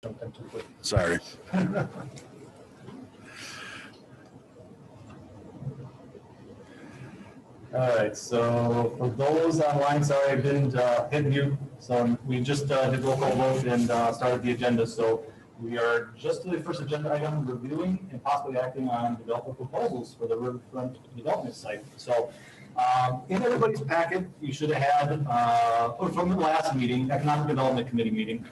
Something too quick. Sorry. All right, so for those online, sorry I didn't hit mute. So we just did roll call vote and started the agenda. So we are just to the first agenda item, reviewing and possibly acting on developer proposals for the Riverfront development site. So in everybody's packet, you should have had, from the last meeting, Economic Development Committee meeting,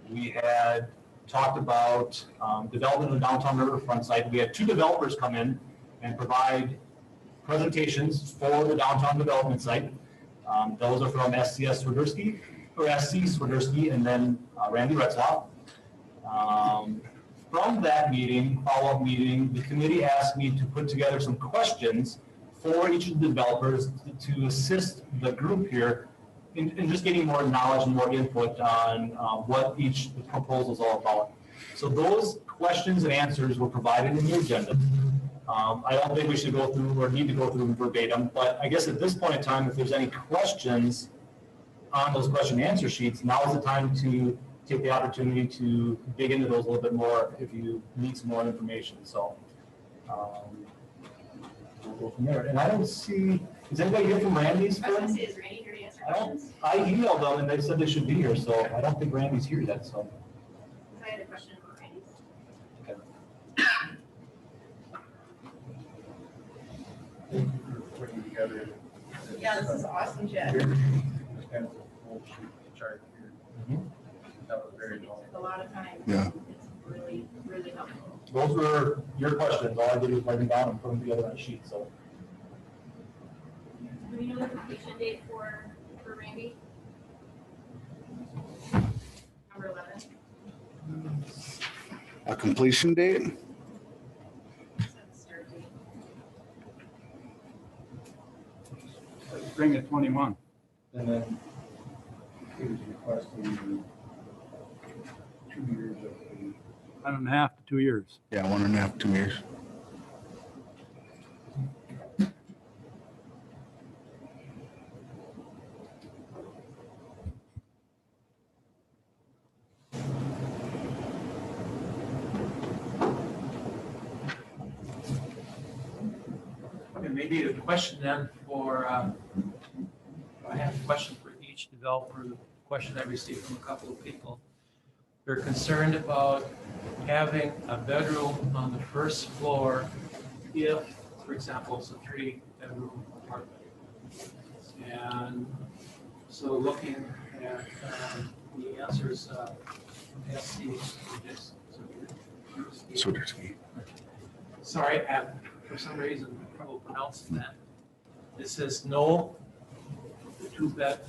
we had talked about development of the downtown Riverfront site. We had two developers come in and provide presentations for the downtown development site. Those are from SC Swiderski, and then Randy Retzloff. From that meeting, follow-up meeting, the committee asked me to put together some questions for each of the developers to assist the group here in just getting more knowledge and more input on what each proposal is all about. So those questions and answers were provided in the agenda. I don't think we should go through or need to go through them verbatim, but I guess at this point in time, if there's any questions on those question and answer sheets, now is the time to take the opportunity to dig into those a little bit more if you need some more information. So we'll go from there. And I don't see, is anybody here from Randy's? I was going to say, is Randy here to answer questions? I emailed them and they said they should be here, so I don't think Randy's here yet. So I had a question for Randy. okay. Thank you for putting together. Yeah, this is awesome, Jeff. Kind of a full sheet chart here. That was very helpful. A lot of time. Yeah. It's really, really helpful. Those were your questions. All I did was write them down and put them together on a sheet. So Do we know the completion date for Randy? Number 11. A completion date? That's start date. Spring of 21. And then he was requesting 2 years of the 1.5 to 2 years. Yeah, 1.5, 2 years. Okay, maybe a question then for, I have a question for each developer, the question I received from a couple of people. They're concerned about having a bedroom on the first floor if, for example, it's a 3-bedroom apartment. And so looking at the answers, SC, Swiderski. sorry, for some reason, I'm trouble pronouncing that. It says no, the 2-bed,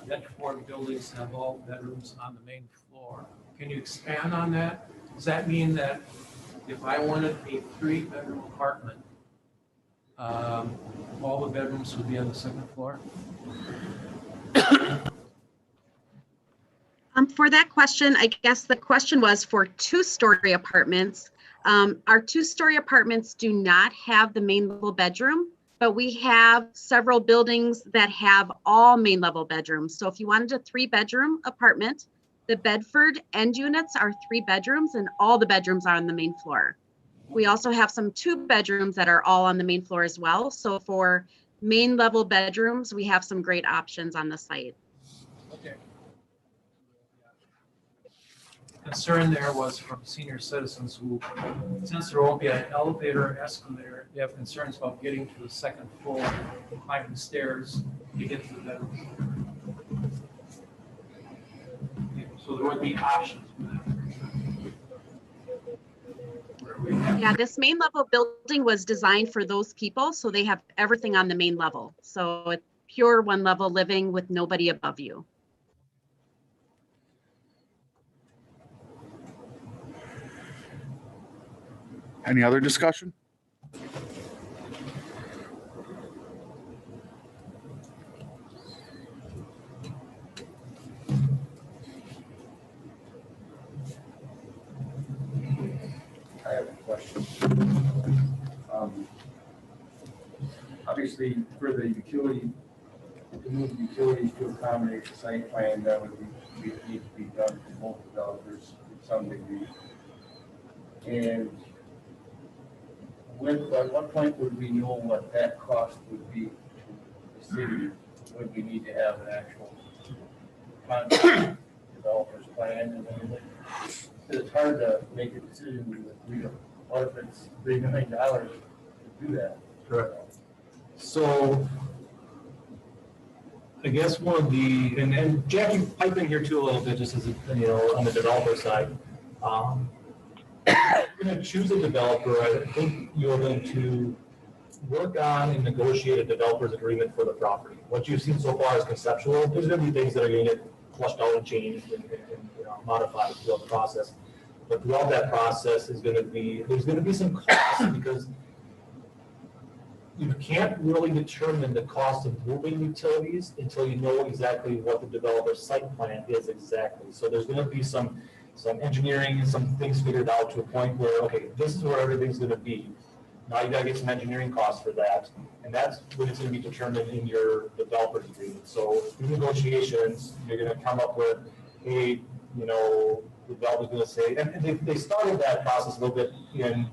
Bedford buildings have all bedrooms on the main floor. Can you expand on that? Does that mean that if I wanted a 3-bedroom apartment, all the bedrooms would be on the 2nd floor? For that question, I guess the question was for 2-story apartments. Our 2-story apartments do not have the main level bedroom, but we have several buildings that have all main level bedrooms. So if you wanted a 3-bedroom apartment, the Bedford end units are 3 bedrooms and all the bedrooms are on the main floor. We also have some 2 bedrooms that are all on the main floor as well. So for main level bedrooms, we have some great options on the site. Okay. Concern there was from senior citizens who, since there won't be an elevator or escalator, they have concerns about getting to the 2nd floor, climbing stairs to get to the bedroom. Okay, so there would be options for that. Yeah, this main level building was designed for those people, so they have everything on the main level. So it's pure 1-level living with nobody above you. Any other discussion? I have a question. Obviously, for the utility, to move utilities to accommodate the site plan, that would need to be done for both developers. some degree. And at what point would we know what that cost would be to the city? Would we need to have an actual contract, developer's plan and everything? 'Cause it's hard to make a decision with, what if it's $3 million to do that? Correct. So I guess one of the, and Jackie, pipe in here too a little bit, just as, on the developer side. If you're gonna choose a developer, I think you're going to work on and negotiate a developer's agreement for the property. What you've seen so far is conceptual. There's gonna be things that are gonna get flushed out and changed and modified throughout the process. But throughout that process there's gonna be some costs because you can't really determine the cost of moving utilities until you know exactly what the developer's site plan is exactly. So there's gonna be some engineering and some things figured out to a point where, okay, this is where everything's gonna be. Now you gotta get some engineering costs for that. And that's when it's gonna be determined in your developer's agreement. So through negotiations, you're gonna come up with, hey, the developer's gonna say, and they started that process a little bit in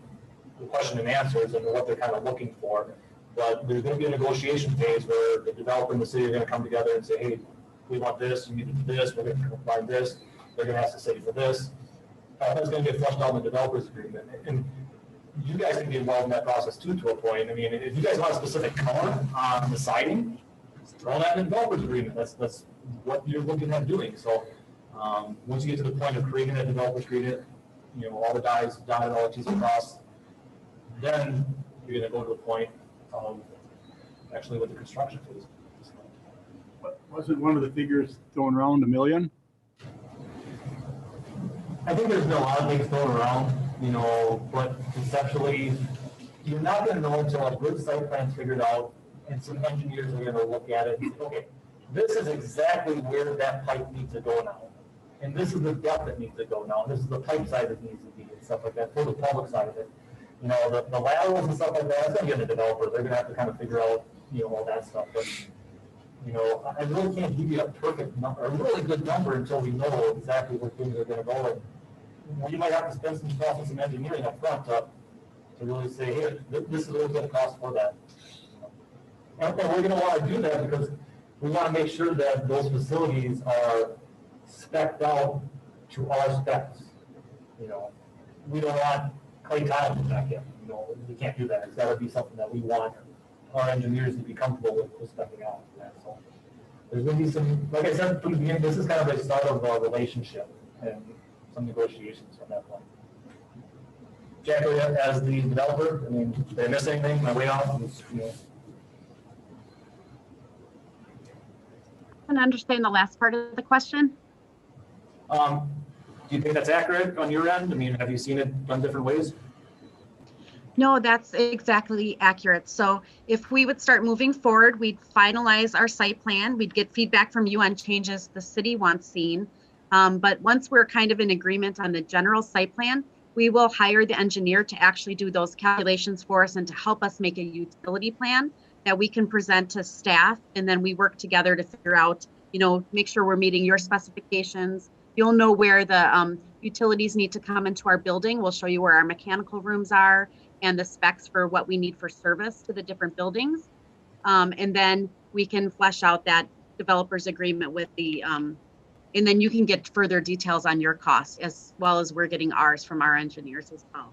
the question and answers and what they're kind of looking for. But there's going to be a negotiation phase where the developer and the city are going to come together and say, hey, we want this, you need this, we're going to provide this, they're going to ask the city for this. That's going to get flushed out in the developer's agreement. And you guys can be involved in that process too, to a point. I mean, if you guys want a specific color on the siding, throw that in the developer's agreement. That's what you're looking at doing. So once you get to the point of creating that developer's agreement, all the I's dotted, all the T's crossed, then you're going to go to the point of actually with the construction phase. Wasn't one of the figures thrown around $1 million? I think there's been a lot of things thrown around, but conceptually, you're not going to know until a good site plan's figured out and some engineers are going to look at it and say, okay, this is exactly where that pipe needs to go now. And this is the depth that needs to go now. And this is the pipe size that needs to be and stuff like that for the public side of it. The laterals and stuff like that, that's going to get the developer. They're going to have to kind of figure out, all that stuff. But, I really can't give you a perfect number, a really good number until we know exactly where things are going to go. And you might have to spend some cost and some engineering up front to really say, hey, this is what it's going to cost for that. And we're going to want to do that because we want to make sure that those facilities are spec'd out to our specs. We don't want clay tile back in. We can't do that. It's got to be something that we want our engineers to be comfortable with stepping out. So there's going to be some, like I said from the beginning, this is kind of the start of a relationship and some negotiations from that point. Jackie, as the developer, did I miss anything? My way off? I can understand the last part of the question. Do you think that's accurate on your end? Have you seen it done different ways? No, that's exactly accurate. So if we would start moving forward, we'd finalize our site plan. We'd get feedback from you on changes the city wants seen. But once we're kind of in agreement on the general site plan, we will hire the engineer to actually do those calculations for us and to help us make a utility plan that we can present to staff. And then we work together to figure out, make sure we're meeting your specifications. You'll know where the utilities need to come into our building. We'll show you where our mechanical rooms are and the specs for what we need for service to the different buildings. And then we can flesh out that developer's agreement with the, and then you can get further details on your costs as well as we're getting ours from our engineers as well.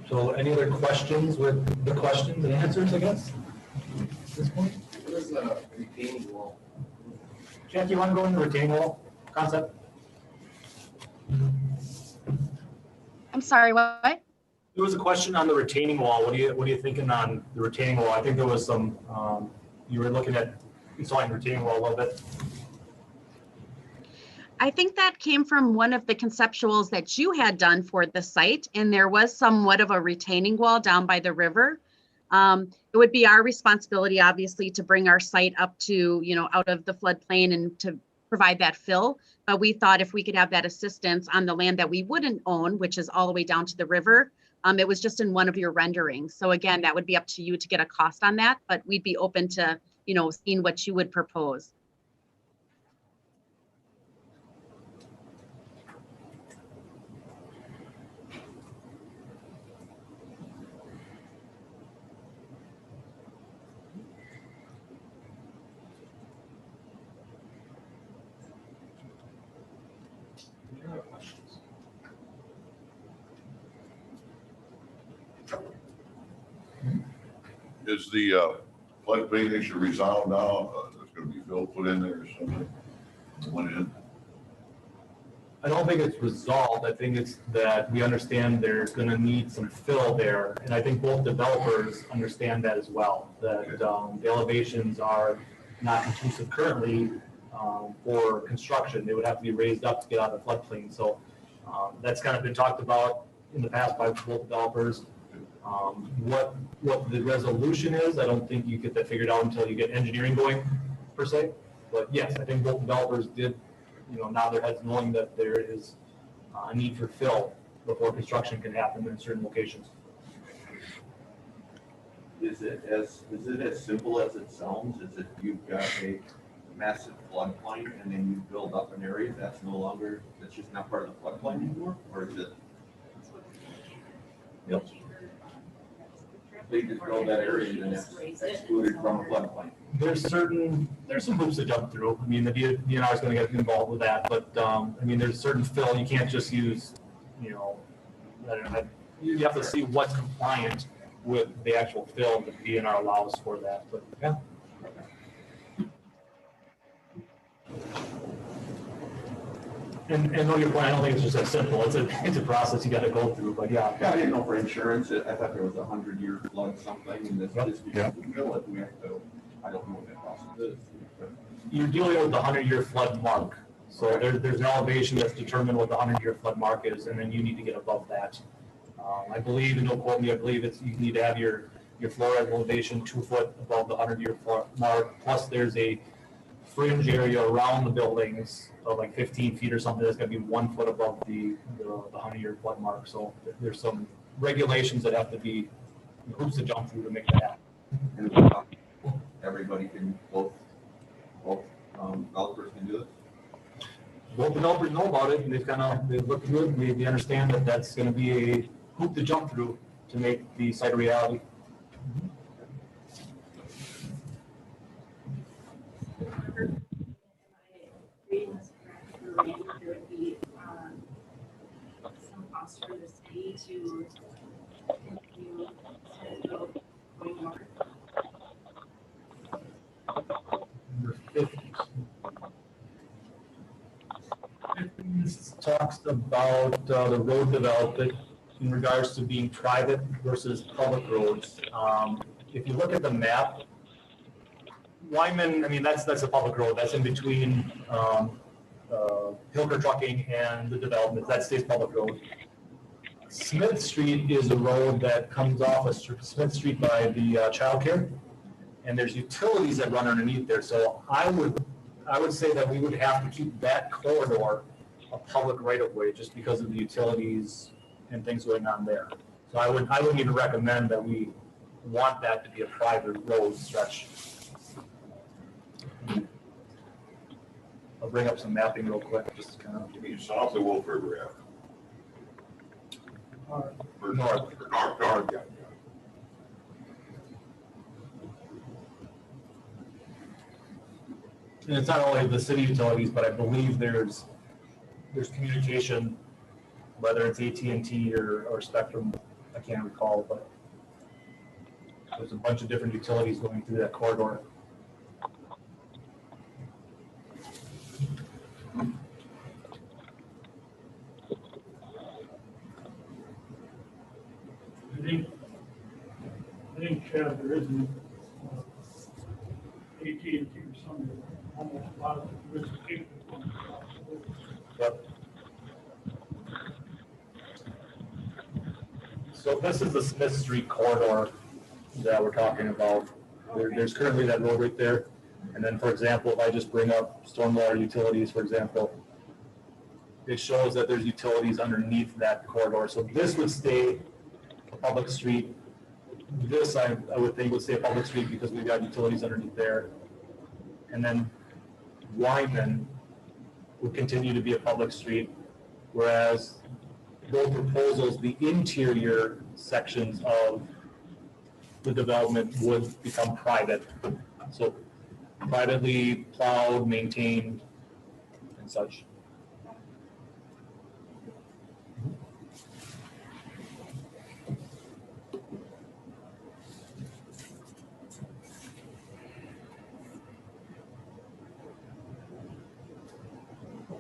So any other questions with the questions and answers, I guess, at this point? What is a retaining wall? Jack, you want to go into the retaining wall concept? I'm sorry, what? There was a question on the retaining wall. What are you thinking on the retaining wall? I think there was some, you were looking at installing the retaining wall a little bit. I think that came from one of the conceptuals that you had done for the site, and there was somewhat of a retaining wall down by the river. It would be our responsibility, obviously, to bring our site up to, out of the floodplain and to provide that fill. But we thought if we could have that assistance on the land that we wouldn't own, which is all the way down to the river, It was just in one of your renderings. So again, that would be up to you to get a cost on that, but we'd be open to, seeing what you would propose. Any other questions? Is the floodplain issue resolved now? There's gonna be fill put in there or something? Went in? I don't think it's resolved. I think it's that we understand there's gonna need some fill there. And I think both developers understand that as well, that the elevations are not conducive currently for construction. They would have to be raised up to get out of the floodplain. So that's kind of been talked about in the past by both developers. What the resolution is, I don't think you get that figured out until you get engineering going, per se. But yes, I think both developers did, nod their heads knowing that there is a need for fill before construction can happen in certain locations. Is it as simple as it sounds? Is it you've got a massive floodplain and then you build up an area that's just not part of the floodplain anymore? Or is it, Yep. they just build that area and then it's excluded from a floodplain? There's some hoops to jump through. I mean, the DNR is going to get involved with that, but there's certain fill. You can't just use, I don't know, you have to see what's compliant with the actual fill that the DNR allows for that. But yeah. And know your point. I don't think it's just that simple. It's a process you got to go through. But yeah. Yeah, I didn't know for insurance, I thought there was a 100-year flood something and this just because we fill it, we have to, I don't know what that process is. You're dealing with the 100-year flood mark. So there's an elevation that's determined what the 100-year flood mark is, and then you need to get above that. I believe, and don't quote me, I believe you need to have your floor elevation 2 foot above the 100-year mark. Plus, there's a fringe area around the buildings of like 15 feet or something that's going to be 1 foot above the 100-year flood mark. So there's some regulations that have to be hoops to jump through to make that happen. And everybody can, both developers can do it? Both developers know about it, and they look through it, they understand that that's going to be a hoop to jump through to make the site a reality. Reading this correctly, there would be some cost for the city to continue to go going north. Number 50. This talks about the road development in regards to being private versus public roads. If you look at the map, Wyman, that's a public road. That's in between Hilker Trucking and the development. That stays public road. Smith Street is a road that comes off of Smith Street by the childcare, and there's utilities that run underneath there. So I would say that we would have to keep that corridor a public right of way just because of the utilities and things going on there. So I wouldn't even recommend that we want that to be a private road stretch. I'll bring up some mapping real quick, just to kind of. You mean south of Wolf River Ave? Or North. North, yeah. And it's not only the city utilities, but I believe there's communication, whether it's AT&T or Spectrum, I can't recall, but there's a bunch of different utilities going through that corridor. I think Chad, there isn't AT&T or something, almost a lot of the risk capable. Yep. So this is the Smith Street corridor that we're talking about. There's currently that road right there. And then, for example, if I just bring up stormwater utilities, for example, it shows that there's utilities underneath that corridor. So this would stay a public street. This, I would think would say a public street because we've got utilities underneath there. And then Wyman would continue to be a public street, whereas both proposals, the interior sections of the development would become private. So privately plowed, maintained, and such.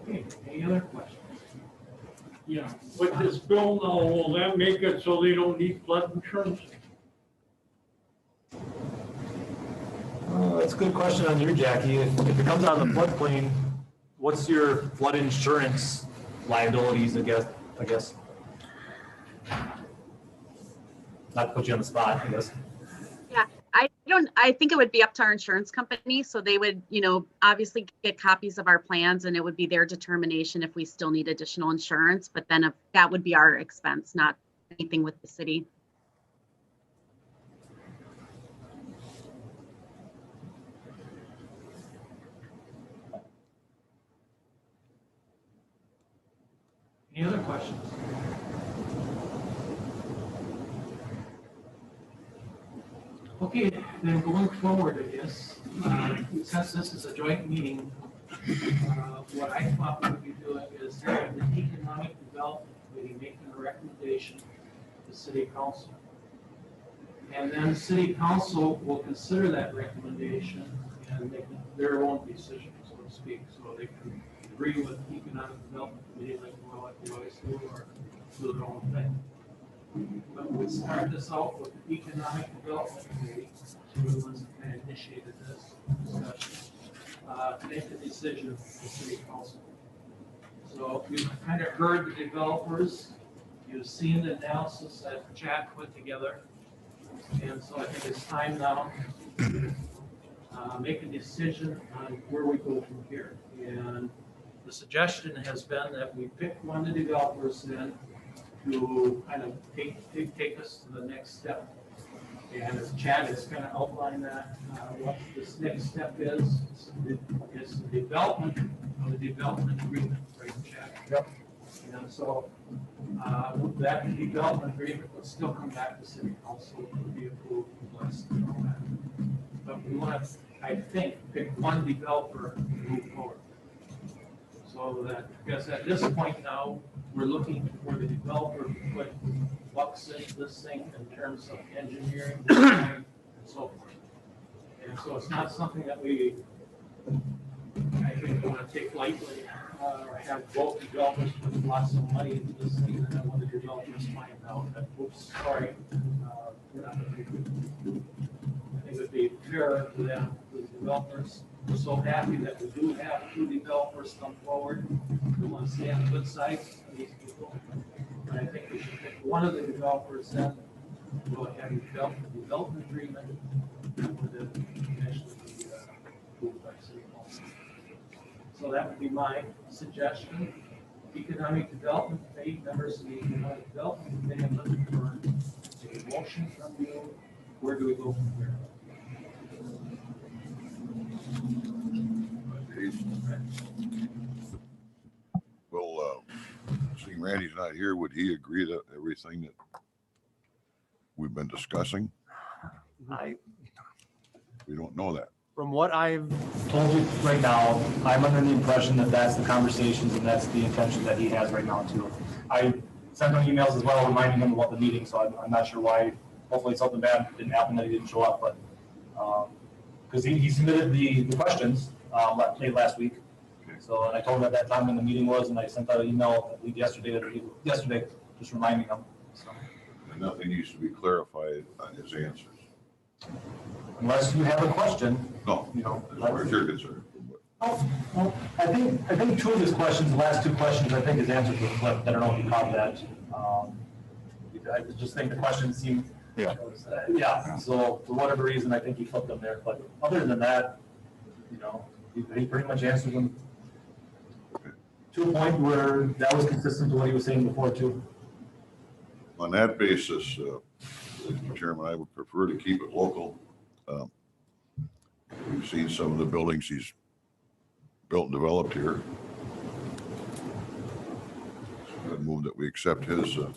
Okay, any other questions? Yeah, with this bill now, will that make it so they don't need flood insurance? That's a good question on you, Jackie. If it comes out of the floodplain, what's your flood insurance liabilities, I guess? Not to put you on the spot, I guess. I think it would be up to our insurance company. So they would, obviously get copies of our plans and it would be their determination if we still need additional insurance. But then if that would be our expense, not anything with the city. Any other questions? Okay, then going forward, I guess, since this is a joint meeting, what I thought we would be doing is having the Economic Development Committee making a recommendation to the City Council. And then City Council will consider that recommendation and make their own decision, so to speak. So they can agree with the Economic Development Committee like they always do, or do their own thing. But we start this out with the Economic Development Committee, who are the ones that kind of initiated this discussion, to make a decision for the City Council. So you've kind of heard the developers, you've seen the analysis that Chad put together, and so I think it's time now to make a decision on where we go from here. And the suggestion has been that we pick one of the developers then to kind of take us to the next step. And as Chad has kind of outlined that, what this next step is the development of the development agreement, right, Chad? Yep. And so that development agreement will still come back to City Council to be approved and blessed and all that. But we want to, I think, pick one developer to move forward. So that, because at this point now, we're looking for the developer to put bucks into this thing in terms of engineering, design, and so forth. And so it's not something that we, I think, want to take lightly, or have both developers put lots of money into this thing, and then when the developers find out that, oops, sorry, we're not going to do it. I think it would be fair to them, the developers. We're so happy that we do have two developers come forward who want to stay on the good side of these people. And I think we should pick one of the developers then, go ahead and develop the development agreement that would then eventually be approved by City Council. So that would be my suggestion. Economic Development Committee, members of the Economic Development Committee, I'm looking for a motion from you. Where do we go from here? Well, seeing Randy's not here, would he agree to everything that we've been discussing? We don't know that. From what I've told you right now, I'm under the impression that that's the conversations and that's the intention that he has right now too. I sent him emails as well reminding him about the meeting, so I'm not sure why. Hopefully something bad didn't happen that he didn't show up, but because he submitted the questions late last week. So, and I told him at that time when the meeting was, and I sent out an email yesterday, just reminding him. So. And nothing needs to be clarified on his answers. Unless you have a question. No, as far as you're concerned. Well, I think two of his questions, the last two questions, I think his answers were flipped. I don't know if you caught that. I just think the questions seemed. Yeah. So for whatever reason, I think he flipped them there. But other than that, he pretty much answered them to a point where that was consistent to what he was saying before too. on that basis, Mr. Chairman, I would prefer to keep it local. We've seen some of the buildings he's built and developed here. I move that we accept his. Tom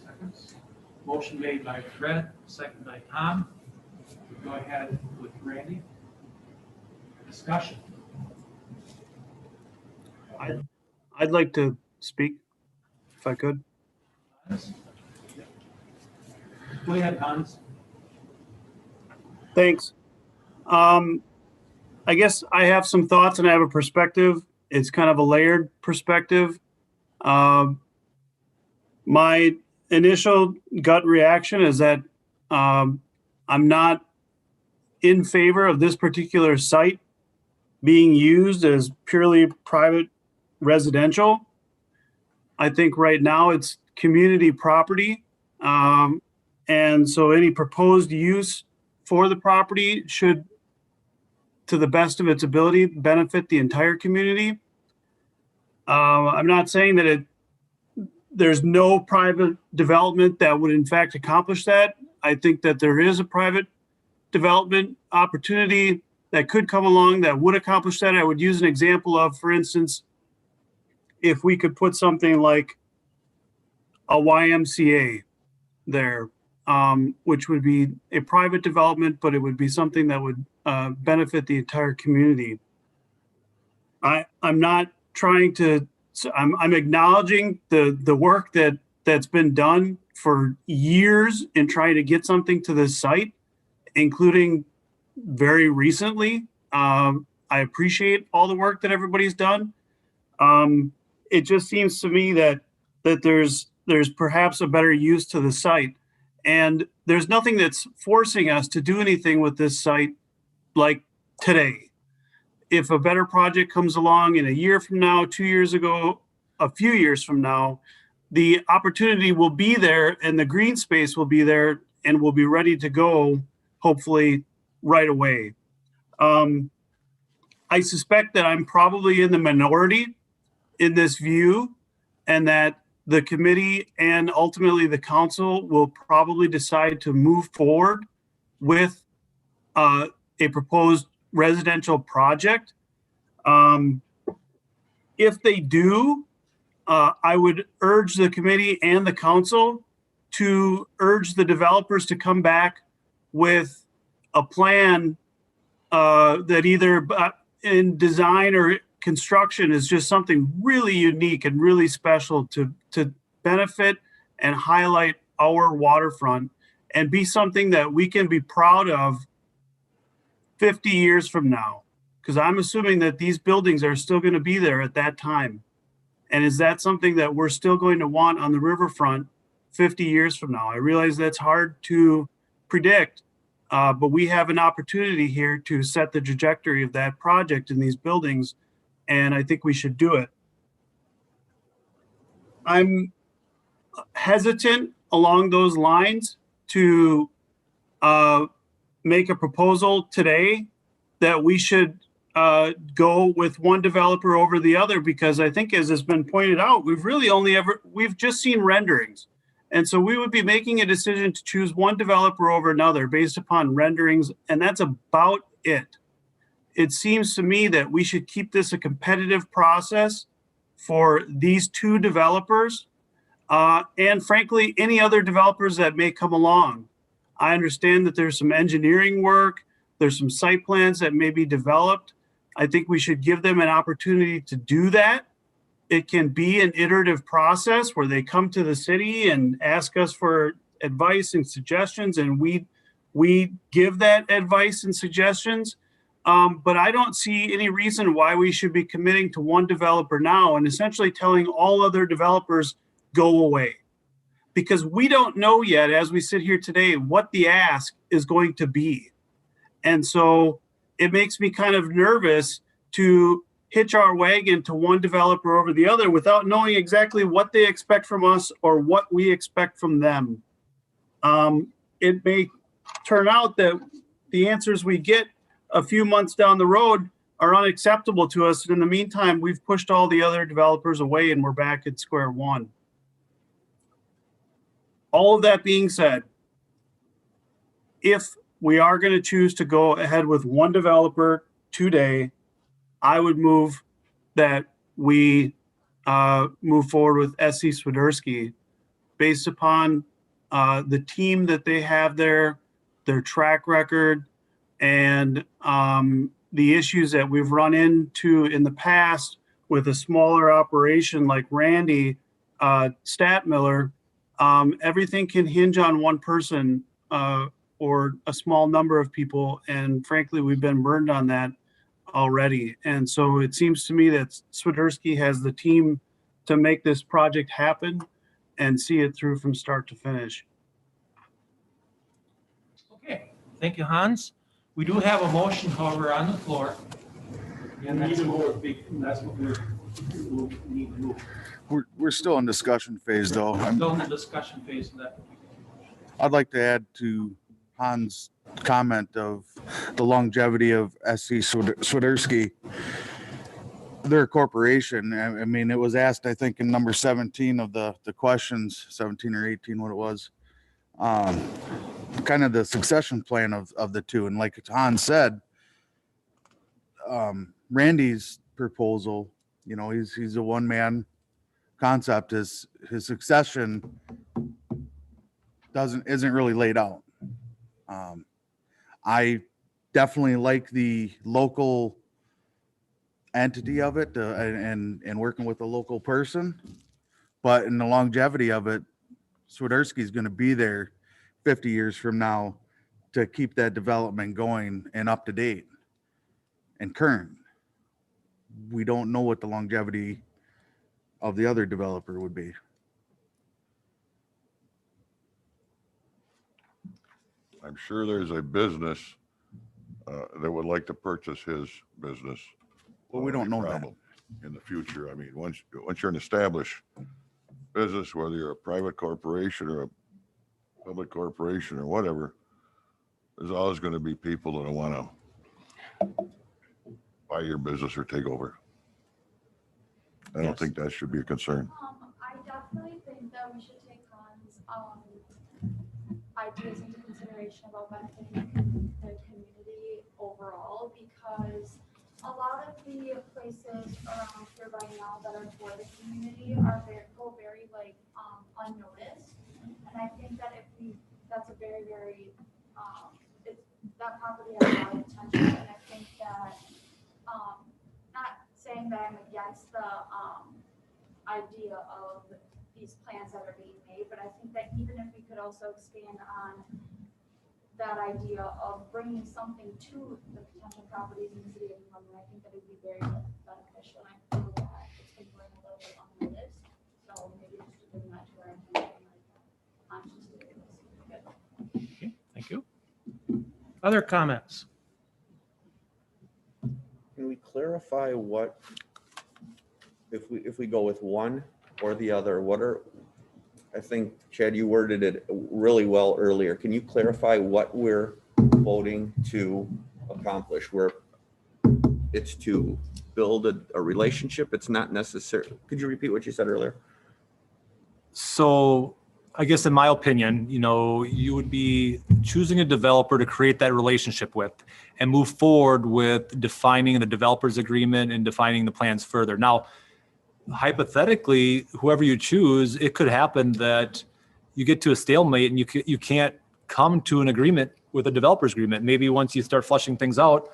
seconds. Motion made by Fred, second by Tom. Go ahead with Randy. Discussion. I'd like to speak, if I could. Go ahead, Hans. Thanks. I guess I have some thoughts and I have a perspective. It's kind of a layered perspective. My initial gut reaction is that I'm not in favor of this particular site being used as purely private residential. I think right now it's community property. And so any proposed use for the property should, to the best of its ability, benefit the entire community. I'm not saying that there's no private development that would in fact accomplish that. I think that there is a private development opportunity that could come along that would accomplish that. I would use an example of, for instance, if we could put something like a YMCA there, which would be a private development, but it would be something that would benefit the entire community. I'm not trying to, I'm acknowledging the work that's been done for years in trying to get something to this site, including very recently. I appreciate all the work that everybody's done. It just seems to me that there's perhaps a better use to the site. And there's nothing that's forcing us to do anything with this site like today. If a better project comes along in a year from now, 2 years ago, a few years from now, the opportunity will be there and the green space will be there and will be ready to go, hopefully right away. I suspect that I'm probably in the minority in this view, and that the committee and ultimately the council will probably decide to move forward with a proposed residential project. If they do, I would urge the committee and the council to urge the developers to come back with a plan that either in design or construction is just something really unique and really special to benefit and highlight our waterfront and be something that we can be proud of 50 years from now. Because I'm assuming that these buildings are still going to be there at that time. And is that something that we're still going to want on the riverfront 50 years from now? I realize that's hard to predict, but we have an opportunity here to set the trajectory of that project in these buildings, and I think we should do it. I'm hesitant along those lines to make a proposal today that we should go with one developer over the other, because I think, as has been pointed out, we've just seen renderings. And so we would be making a decision to choose one developer over another based upon renderings, and that's about it. It seems to me that we should keep this a competitive process for these two developers, and frankly, any other developers that may come along. I understand that there's some engineering work, there's some site plans that may be developed. I think we should give them an opportunity to do that. It can be an iterative process where they come to the city and ask us for advice and suggestions, and we give that advice and suggestions. But I don't see any reason why we should be committing to one developer now and essentially telling all other developers, go away. Because we don't know yet, as we sit here today, what the ask is going to be. And so it makes me kind of nervous to hitch our wagon to one developer over the other without knowing exactly what they expect from us or what we expect from them. It may turn out that the answers we get a few months down the road are unacceptable to us. And in the meantime, we've pushed all the other developers away and we're back at square one. all of that being said, if we are going to choose to go ahead with one developer today, I would move that we move forward with SC Swiderski based upon the team that they have there, their track record, and the issues that we've run into in the past with a smaller operation like Randy Statmiller. Everything can hinge on one person or a small number of people, and frankly, we've been burned on that already. And so it seems to me that Swiderski has the team to make this project happen and see it through from start to finish. Okay, thank you, Hans. We do have a motion, however, on the floor. And need to go with big, that's what we'll need to move. We're still in discussion phase though. Still in the discussion phase of that. I'd like to add to Hans' comment of the longevity of SC Swiderski. They're a corporation. I mean, it was asked, I think, in number 17 of the questions, 17 or 18, what it was, kind of the succession plan of the two. And like Hans said, Randy's proposal, you know, he's a one-man concept. His succession isn't really laid out. I definitely like the local entity of it and working with a local person, but in the longevity of it, Swiderski is going to be there 50 years from now to keep that development going and up to date and current. We don't know what the longevity of the other developer would be. I'm sure there's a business that would like to purchase his business. Well, we don't know that problem in the future. I mean, once you're an established business, whether you're a private corporation or a public corporation or whatever, there's always going to be people that want to buy your business or take over. I don't think that should be a concern. I definitely think that we should take Hans' ideas into consideration about benefiting the community overall, because a lot of the places around here by now that are for the community go very like unnoticed. And I think that that's a very, very, that property has a lot of potential. And I think that, not saying that I'm against the idea of these plans that are being made, but I think that even if we could also expand on that idea of bringing something to the potential properties in the city of New London, I think that it would be very beneficial. And I feel that it's been going a little bit unnoticed. So maybe just to bring that to our attention, like consciously. Okay, thank you. Other comments? Can we clarify what, if we go with one or the other, I think, Chad, you worded it really well earlier. Can you clarify what we're voting to accomplish? It's to build a relationship. It's not necessary. Could you repeat what you said earlier? So I guess in my opinion, you know, you would be choosing a developer to create that relationship with and move forward with defining the developer's agreement and defining the plans further. Now, hypothetically, whoever you choose, it could happen that you get to a stalemate and you can't come to an agreement with a developer's agreement. Maybe once you start flushing things out,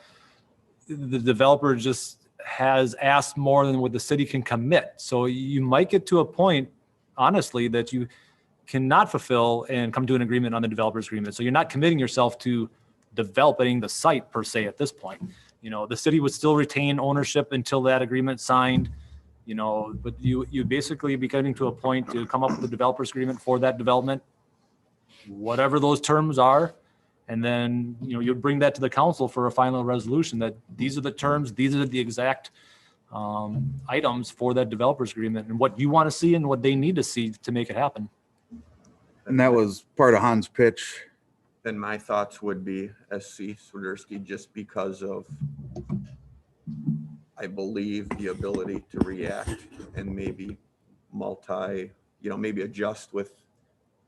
the developer just has asked more than what the city can commit. So you might get to a point, honestly, that you cannot fulfill and come to an agreement on the developer's agreement. So you're not committing yourself to developing the site per se at this point. You know, the city would still retain ownership until that agreement signed, you know, but you basically be getting to a point to come up with a developer's agreement for that development, whatever those terms are. And then, you know, you'd bring that to the council for a final resolution that these are the terms, these are the exact items for that developer's agreement and what you want to see and what they need to see to make it happen. And that was part of Hans' pitch. Then my thoughts would be SC Swiderski, just because of, I believe, the ability to react and maybe maybe adjust with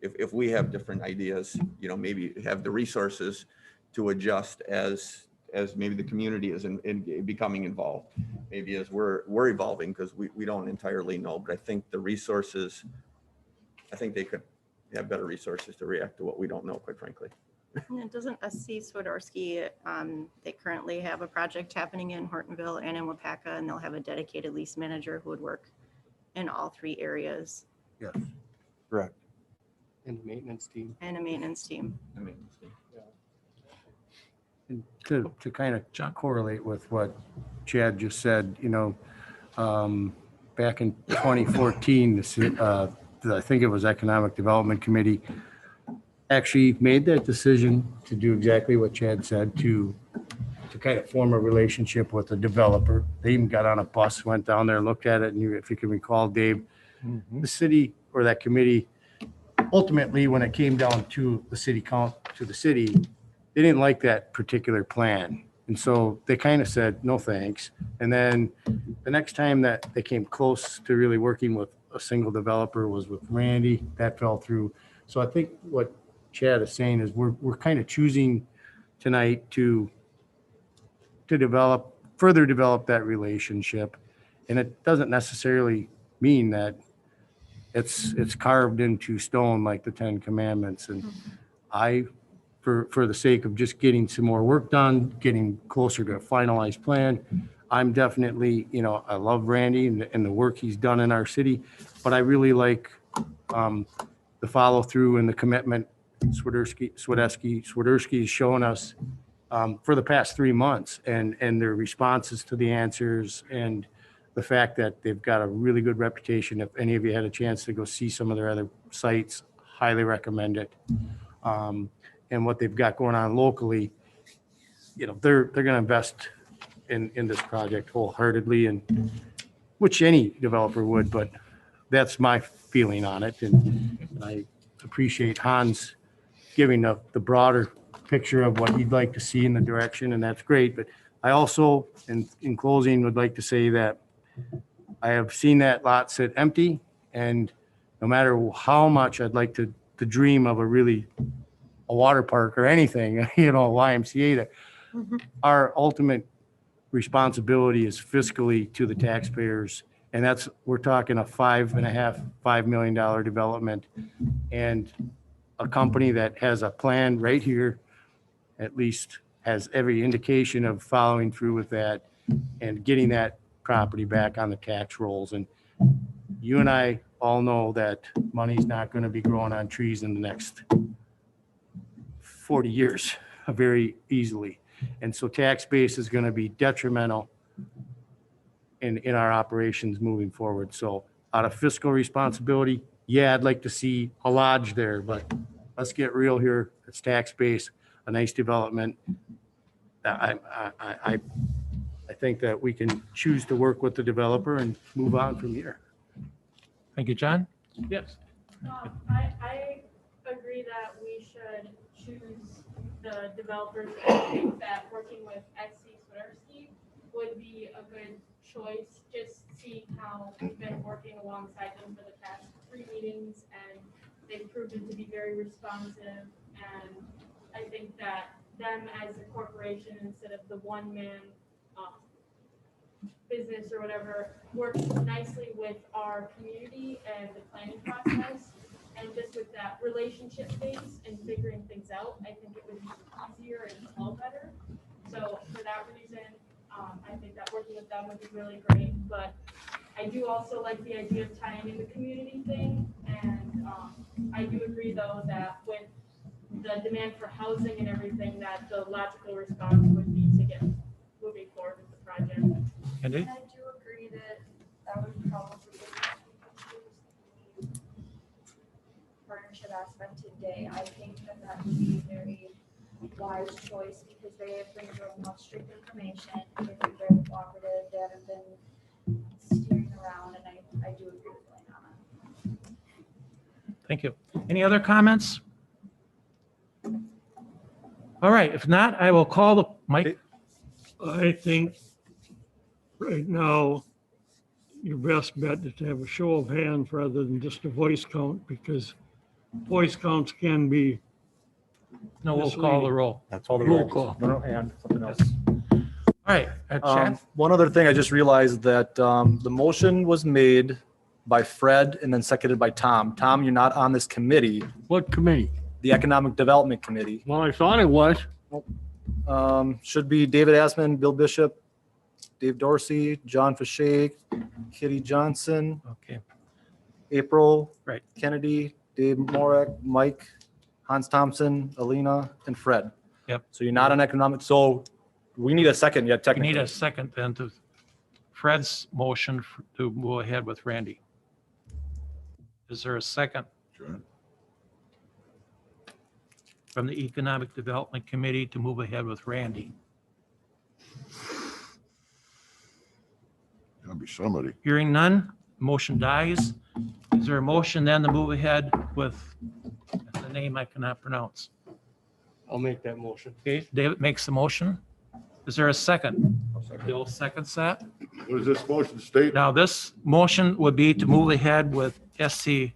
if we have different ideas, maybe have the resources to adjust as maybe the community is in becoming involved, maybe as we're evolving, because we don't entirely know, but I think the resources, I think they could have better resources to react to what we don't know, quite frankly. And doesn't SC Swiderski, they currently have a project happening in Hortonville and in Wapaka, and they'll have a dedicated lease manager who would work in all 3 areas. Yes, correct. And the maintenance team. And a maintenance team. And to kind of correlate with what Chad just said, back in 2014, I think it was Economic Development Committee actually made that decision to do exactly what Chad said, to kind of form a relationship with the developer. They even got on a bus, went down there, looked at it, and if you can recall, Dave, the city or that committee, ultimately, when it came down to the city they didn't like that particular plan. And so they kind of said, no, thanks. And then the next time that they came close to really working with a single developer was with Randy. That fell through. So I think what Chad is saying is we're kind of choosing tonight to further develop that relationship. And it doesn't necessarily mean that it's carved into stone like the 10 Commandments. And for the sake of just getting some more work done, getting closer to a finalized plan, I'm definitely, I love Randy and the work he's done in our city, but I really like the follow through and the commitment Swiderski has shown us for the past 3 months, and their responses to the answers, and the fact that they've got a really good reputation. If any of you had a chance to go see some of their other sites, highly recommend it. And what they've got going on locally, they're going to invest in this project wholeheartedly, and which any developer would, but that's my feeling on it. And I appreciate Hans giving the broader picture of what he'd like to see in the direction, and that's great. But I also, in closing, would like to say that I have seen that lot sit empty, and no matter how much I'd like to dream of a water park or anything, YMCA, that our ultimate responsibility is fiscally to the taxpayers. And we're talking a $5 million development, and a company that has a plan right here, at least has every indication of following through with that and getting that property back on the tax rolls. And you and I all know that money's not going to be growing on trees in the next 40 years very easily. And so tax base is going to be detrimental in our operations moving forward. So out of fiscal responsibility, I'd like to see a lodge there, but let's get real here. It's tax base, a nice development. I think that we can choose to work with the developer and move on from here. Thank you, John. Yes. I agree that we should choose the developers. I think that working with SC Swiderski would be a good choice, just seeing how we've been working alongside them for the past 3 meetings, and they've proven to be very responsive. And I think that them as a corporation, instead of the one-man business or whatever, works nicely with our community and the planning process. And just with that relationship base and figuring things out, I think it would be easier and flow better. So for that reason, I think that working with them would be really great. But I do also like the idea of tying in the community thing. And I do agree, though, that with the demand for housing and everything, that the logical response would be to get moving forward with the project. Andy? And I do agree that would probably be the partnership aspect today. I think that would be a very wise choice, because they have been giving us strict information. They've been very cooperative. They haven't been steering around, and I do agree with Lynn on that. Thank you. Any other comments? All right, if not, I will call the Mike. I think right now, your best bet is to have a show of hands rather than just a voice count, because Boy Scouts can be No, we'll call the roll. That's all the Roll roll call. No, no, and something else. All right, Chad? One other thing, I just realized that the motion was made by Fred and then seconded by Tom. Tom, you're not on this committee, What committee? the Economic Development Committee. Well, I thought it was. Should be David Asman, Bill Bishop, Dave Dorsey, John Fache, Kitty Johnson, Okay, April. Right. Kennedy, Dave Morek, Mike, Hans Thompson, Alina, and Fred. Yep. So you're not on economic, so we need a second yet we technically. need a second then to Fred's motion to move ahead with Randy. Is there a second Sure. from the Economic Development Committee to move ahead with Randy? Gotta be somebody. Hearing none, motion dies. Is there a motion then to move ahead with the name I cannot pronounce? I'll make that motion. Okay, David makes the motion. Is there a second? Bill seconds that. What does this motion state? Now, this motion would be to move ahead with SC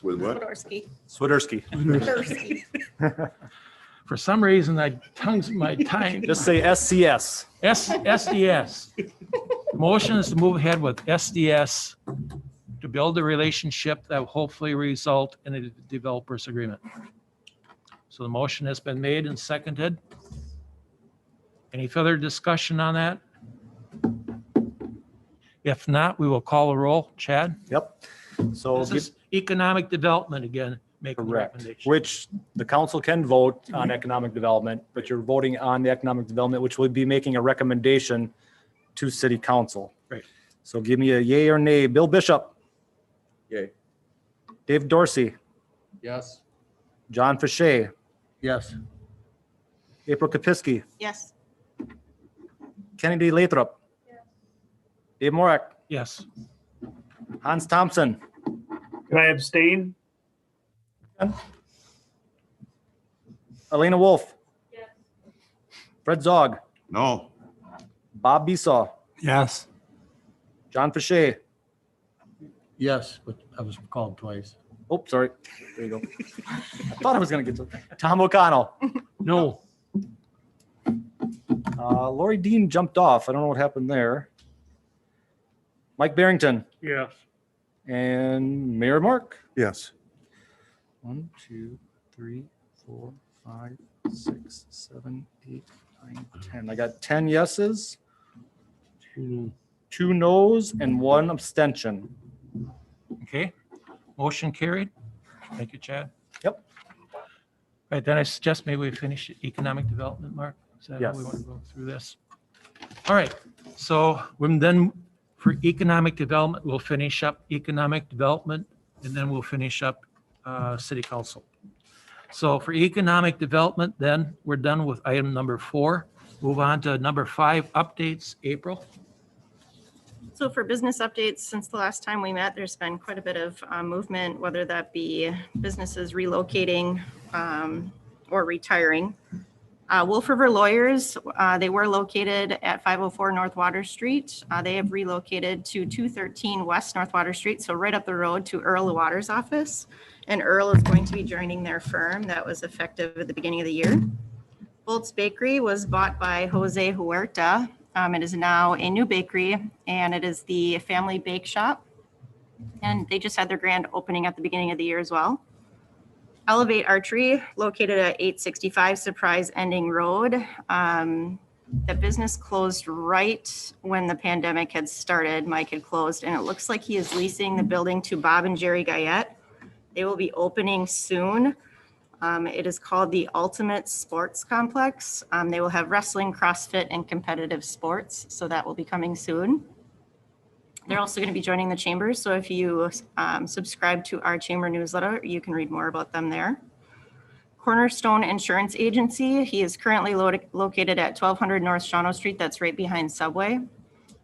With what? Swiderski. Swiderski. For some reason, my time. Just say SCS. SDS. Motion is to move ahead with SDS to build a relationship that will hopefully result in a developer's agreement. So the motion has been made and seconded. Any further discussion on that? If not, we will call a roll. Chad? Yep. So This is economic development again, making the correct, recommendation. which the council can vote on economic development, but you're voting on the economic development, which would be making a recommendation to city council. Right. So give me a yay or nay. Bill Bishop, Yay. Dave Dorsey, Yes. John Fache, Yes. April Kapiski, Yes. Kennedy Lathrop, Dave Morek, Yes. Hans Thompson, Can I abstain? Elena Wolf, Fred Zog, No. Bob Besaw, Yes. John Fache. Yes, but I was called twice. Oh, sorry. There you go. I thought I was going to get to Tom O'Connell. No. Lori Dean jumped off. I don't know what happened there. Mike Barrington Yes. and Mayor Mark. Yes. 1, 2, 3, 4, 5, 6, 7, 8, 9, 10. I got 10 yeses, 2 noes, and 1 abstention. Okay, motion carried. Thank you, Chad. Yep. All right, then I suggest maybe we finish economic development, Mark. Is that how we Yes. want to go through this? All right, so when then for economic development, we'll finish up economic development and then we'll finish up city council. So for economic development, then we're done with item number 4. Move on to number 5, updates. April? So for business updates, since the last time we met, there's been quite a bit of movement, whether that be businesses relocating or retiring. Wolf River Lawyers, they were located at 504 North Water Street. They have relocated to 213 West North Water Street, so right up the road to Earl Waters' office. And Earl is going to be joining their firm. That was effective at the beginning of the year. Bolt's Bakery was bought by Jose Huerta. It is now a new bakery, and it is the family bake shop. And they just had their grand opening at the beginning of the year as well. Elevate Archery, located at 865 Surprise Ending Road. The business closed right when the pandemic had started. Mike had closed, and it looks like he is leasing the building to Bob and Jerry Guyette. They will be opening soon. It is called the Ultimate Sports Complex. They will have wrestling, CrossFit, and competitive sports. So that will be coming soon. They're also going to be joining the chambers. So if you subscribe to our chamber newsletter, you can read more about them there. Cornerstone Insurance Agency. He is currently located at 1200 North Shawano Street. That's right behind Subway.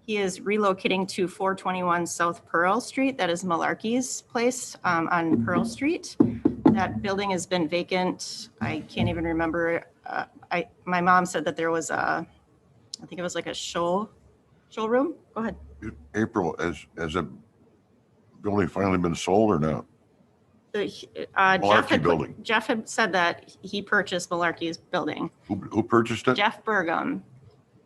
He is relocating to 421 South Pearl Street. That is Malarkey's place on Pearl Street. That building has been vacant. I can't even remember. My mom said that there was I think it was like a showroom. Go ahead. April, has the building finally been sold or not? Jeff had said that he purchased Malarkey's building. Who purchased it? Jeff Burgum.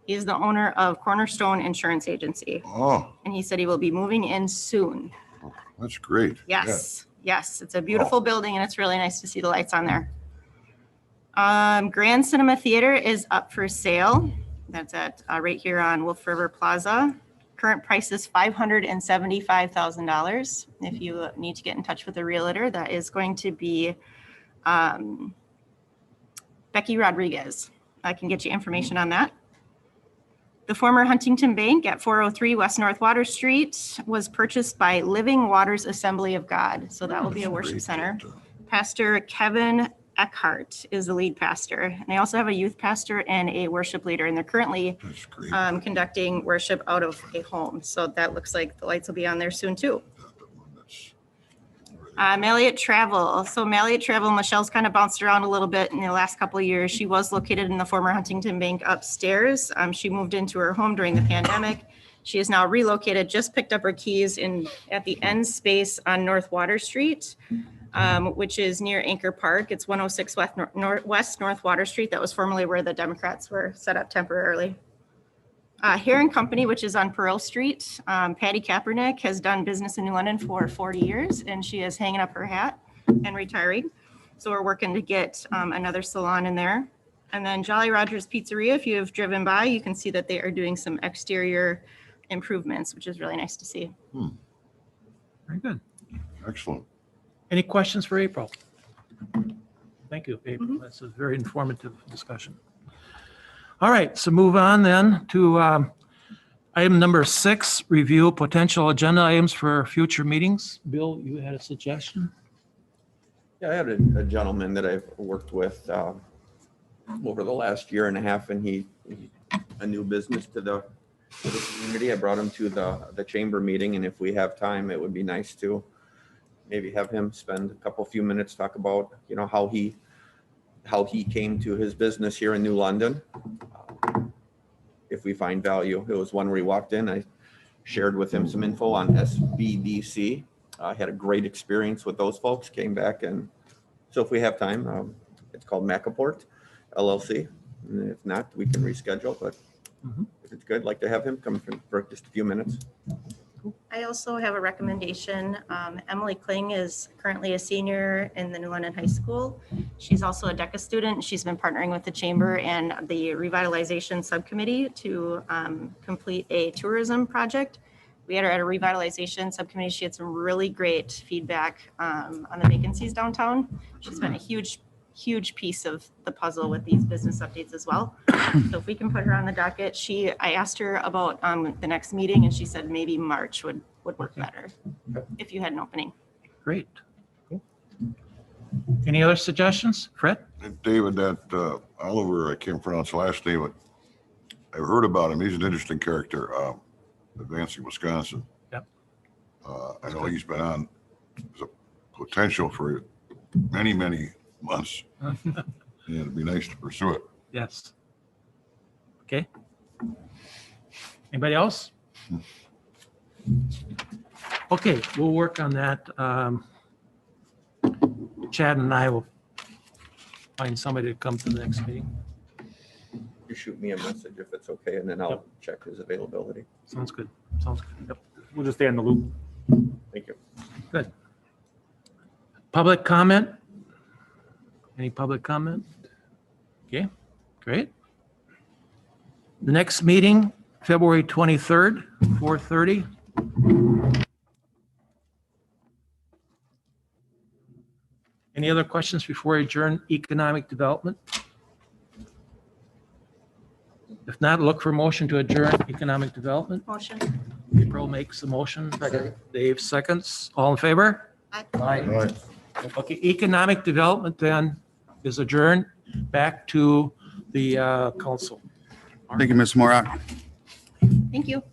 He's the owner of Cornerstone Insurance Agency. Oh, And he said he will be moving in soon. that's great. Yes, yes, it's a beautiful building and it's really nice to see the lights on there. Grand Cinema Theater is up for sale. That's at right here on Wolf River Plaza. Current price is $575,000. If you need to get in touch with a realtor, that is going to be Becky Rodriguez. I can get you information on that. The former Huntington Bank at 403 West North Water Street was purchased by Living Waters Assembly of God. So that will be a worship center. Pastor Kevin Eckhart is the lead pastor. And they also have a youth pastor and a worship leader. And they're currently conducting worship out of a home. So that looks like the lights will be on there soon too. Marriott Travel. So Marriott Travel, Michelle's kind of bounced around a little bit in the last couple of years. She was located in the former Huntington Bank upstairs. She moved into her home during the pandemic. She is now relocated, just picked up her keys at the end space on North Water Street, which is near Anchor Park. It's 106 West North Water Street. That was formerly where the Democrats were set up temporarily. Hare & Company, which is on Pearl Street. Patty Kaepernick has done business in New London for 40 years, and she is hanging up her hat and retiring. So we're working to get another salon in there. And then Jolly Roger's Pizzeria, if you have driven by, you can see that they are doing some exterior improvements, which is really nice to see. Very good. Excellent. Any questions for April? Thank you, April. That's a very informative discussion. All right, so move on then to item number 6, review potential agenda items for future meetings. Bill, you had a suggestion? Yeah, I had a gentleman that I've worked with over the last year and a half, and he a new business to the community. I brought him to the chamber meeting, and if we have time, it would be nice to maybe have him spend a few minutes, talk about, you know, how he came to his business here in New London. If we find value. It was one where he walked in, I shared with him some info on SBDC. I had a great experience with those folks, came back, and so if we have time, it's called Macaport LLC. And if not, we can reschedule, but if it's good, I'd like to have him come for just a few minutes. I also have a recommendation. Emily Kling is currently a senior in the New London High School. She's also a DECA student. She's been partnering with the Chamber and the Revitalization Subcommittee to complete a tourism project. We had her at a Revitalization Subcommittee. She had some really great feedback on the vacancies downtown. She's been a huge piece of the puzzle with these business updates as well. So if we can put her on the docket, I asked her about the next meeting, and she said maybe March would work better if you had an opening. Great. Cool. Any other suggestions? Fred? David, that Oliver, I can't pronounce the last name, but I've heard about him. He's an interesting character, advancing Wisconsin. Yep. I know he's been on, there's a potential for many months. Yeah, it'd be nice to pursue it. Yes. Okay. Anybody else? Okay, we'll work on that. Chad and I will find somebody to come to the next meeting. You shoot me a message if it's okay, and then I'll check his availability. Sounds good. Sounds good. Yep. We'll just stay in the loop. Thank you. Good. Public comment? Any public comment? Okay, great. The next meeting, February 23rd, 4:30. Any other questions before we adjourn economic development? If not, look for motion to adjourn economic development. Motion. April makes a motion. Dave seconds. All in favor? Aye. Okay, economic development then is adjourned back to the council. Thank you, Ms. Morak. Thank you.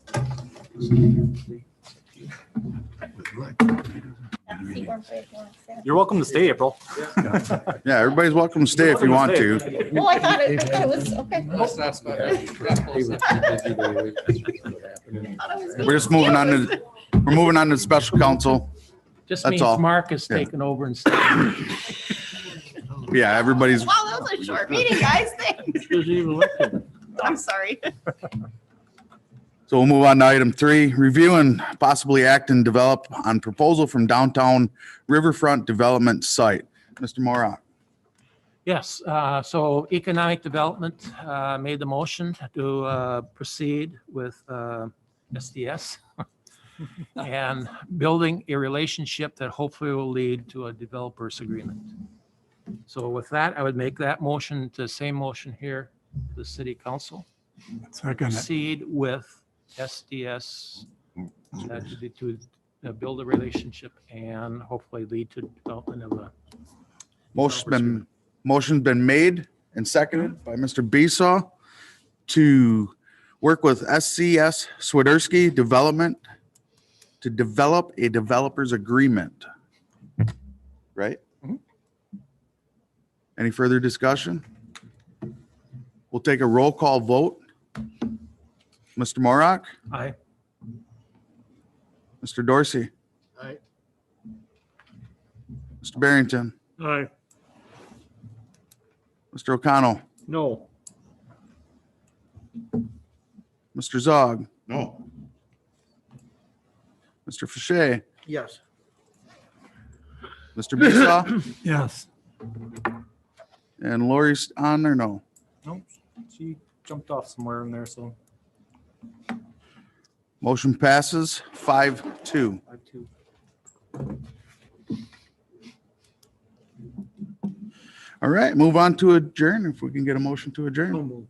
You're welcome to stay, April. Yeah, everybody's welcome to stay if you want to. Well, I thought it was okay. We're moving on to the special counsel Just That's means all. Mark is Yeah. taking over instead. Yeah, everybody's, Wow, that was a short meeting, guys. Thanks. I'm sorry. so we'll move on to item 3, review and possibly act and develop on proposal from downtown Riverfront development site. Mr. Morak. Yes, so Economic Development made the motion to proceed with SDS and building a relationship that hopefully will lead to a developers agreement. So with that, I would make that motion, the same motion here, to the city council. Proceed with SDS to build a relationship and hopefully lead to development of a. Motion's been made and seconded by Mr. Besaw to work with SCS Swiderski Development to develop a developer's agreement. Right? Any further discussion? We'll take a roll call vote. Mr. Morak, Aye. Mr. Dorsey, Aye. Mr. Barrington, Aye. Mr. O'Connell, No. Mr. Zog, No. Mr. Fache, Yes. Mr. Besaw, Yes. and Lori's on or no? Nope, she jumped off somewhere in there, so. Motion passes 5-2. All right, move on to adjourn. If we can get a motion to adjourn.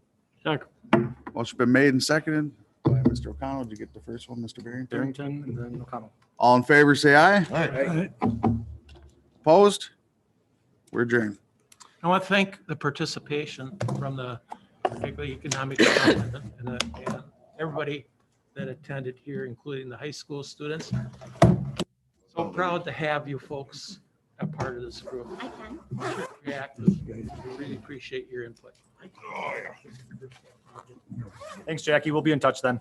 Motion been made and seconded by Mr. O'Connell. Did you get the first one, Mr. Barrington? Barrington and then O'Connell. All in favor, say aye. Aye. Opposed? We're adjourned. I want to thank the participation from the particularly economic development and everybody that attended here, including the high school students. So proud to have you folks a part of this group. I can. Very active. Really appreciate your input. Thanks, Jackie. We'll be in touch then.